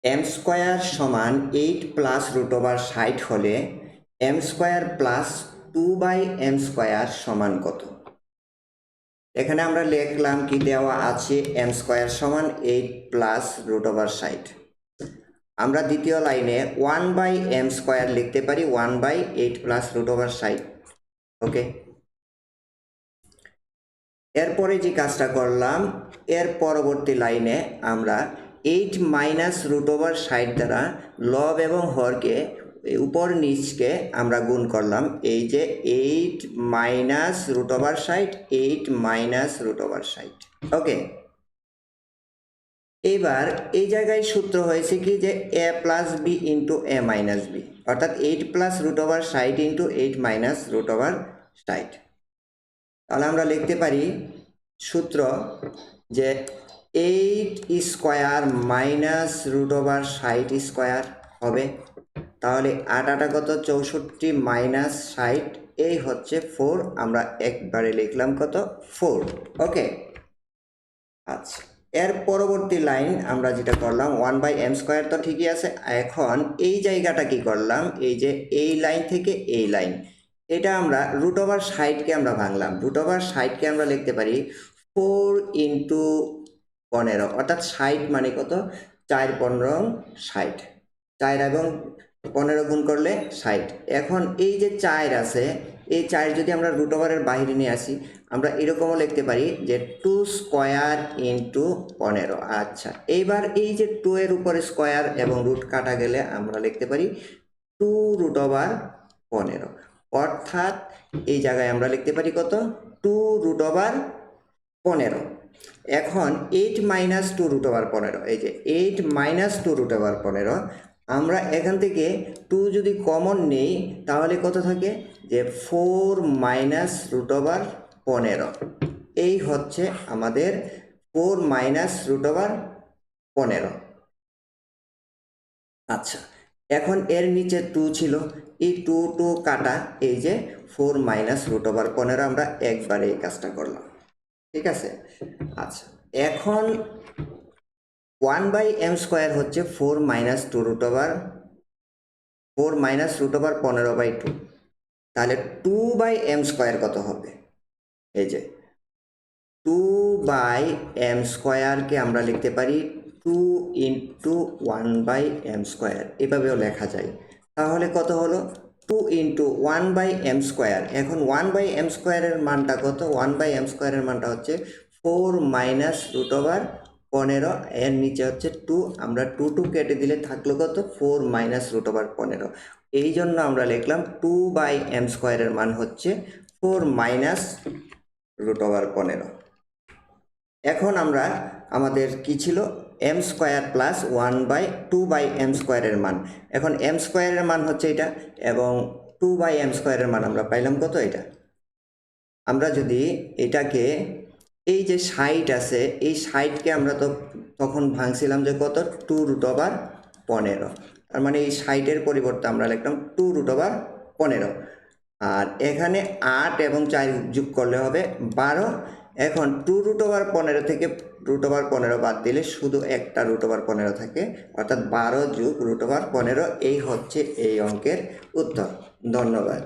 M square সমান 8 plus root over 60 হলে M square plus 2/m square সমান কত? এখানে আমরা লিখলাম কি দেওয়া আছে এম স্কোয়ার সমান 8 প্লাস রুট ওভার 60। আমরা দ্বিতীয় লাইনে 1/m স্কোয়ার লিখতে পারি 1/8 প্লাস রুট ওভার 60। ওকে, এরপরে যে কাজটা করলাম এর পরবর্তী লাইনে আমরা 8 মাইনাস রুট ওভার 60 দ্বারা লব এবং হরকে উপর নিচকে আমরা গুণ করলাম। এই যে 8 minus root over 60, 8 minus root over 60। Okay, এবার এই জায়গায় সূত্র হয়েছে কি যে A plus B into A minus B, অর্থাৎ 8 plus root over 60 into 8 minus root over 60। তাহলে আমরা লিখতে পারি সূত্র যে 8 square minus root over 60 square হবে। তাহলে 8 8 কত 64 মাইনাস 60, এই হচ্ছে 4। আমরা একবারে লিখলাম কত 4। ওকে, আচ্ছা, এর পরবর্তী লাইন আমরা যেটা করলাম 1/m স্কোয়ার তো ঠিকই আছে। এখন এই জায়গাটা কি করলাম, এই যে এই লাইন থেকে এই লাইন, এটা আমরা রুট ওভার 60কে আমরা ভাঙলাম। রুট ওভার 60কে আমরা লিখতে পারি 4 ইন্টু 15, অর্থাৎ 60 মানে কত 4 15 60, 4 এবং 15 গুণ করলে 60। এখন এই যে 4 আছে, এই 4 যদি আমরা রুট ওভারের বাইরে নিয়ে আসি আমরা এরকমও লিখতে পারি যে 2 স্কোয়ার ইন্টু 15। আচ্ছা, এইবার এই যে 2 এর উপরে স্কোয়ার এবং রুট কাটা গেলে আমরা লিখতে পারি 2 রুট ওভার 15, অর্থাৎ এই জায়গায় আমরা লিখতে পারি কত 2 রুট ওভার 15। এখন 8 মাইনাস 2 রুট ওভার 15, এই যে 8 মাইনাস 2 রুট ওভার 15, আমরা এখান থেকে 2 যদি কমন নেই তাহলে কত থাকে যে 4 মাইনাস রুট ওভার 15, এই হচ্ছে আমাদের 4 মাইনাস রুট ওভার 15। আচ্ছা, এখন এর নিচে 2 ছিল, এই 2 2 কাটা, এই যে 4 মাইনাস রুট ওভার 15 আমরা একবারে এই কাজটা করলাম। ঠিক আছে, আচ্ছা, এখন 1/m স্কোয়ার হচ্ছে 4 minus 2 root over 4 minus root over 15/2। তাহলে 2/m স্কোয়ার কত হবে? এই যে 2/m স্কোয়ারকে আমরা লিখতে পারি 2 ইন্টু 1/m স্কোয়ার, এভাবেও লেখা যায়। তাহলে কত হলো 2 ইন্টু 1/m স্কোয়ার। এখন 1/m স্কোয়ারের মানটা কত? 1/m স্কোয়ারের মানটা হচ্ছে 4 মাইনাস রুট ওভার 15, এর নিচে হচ্ছে 2, আমরা 2 2 কেটে দিলে থাকলো কত 4 মাইনাস রুট ওভার 15। এই জন্য আমরা লিখলাম 2/m স্কোয়ারের মান হচ্ছে 4 মাইনাস রুট ওভার 15। এখন আমরা আমাদের কি ছিল m স্কোয়ার প্লাস 2/m স্কোয়ারের মান। এখন m স্কোয়ারের মান হচ্ছে এটা এবং 2/m স্কোয়ারের মান আমরা পাইলাম কত? এটা আমরা যদি এটাকে এই যে 60 আছে, এই 60কে আমরা তো তখন ভাঙছিলাম যে কত 2 রুট ওভার 15, তার মানে এই 60-এর পরিবর্তে আমরা লিখলাম 2 রুট ওভার 15। আর এখানে 8 এবং 4 যোগ করলে হবে 12। এখন 2 রুট ওভার 15 থেকে রুট ওভার 15 বাদ দিলে শুধু একটা রুট ওভার 15 থাকে, অর্থাৎ 12 যোগ রুট ওভার 15। এই হচ্ছে এই অঙ্কের উত্তর। ধন্যবাদ।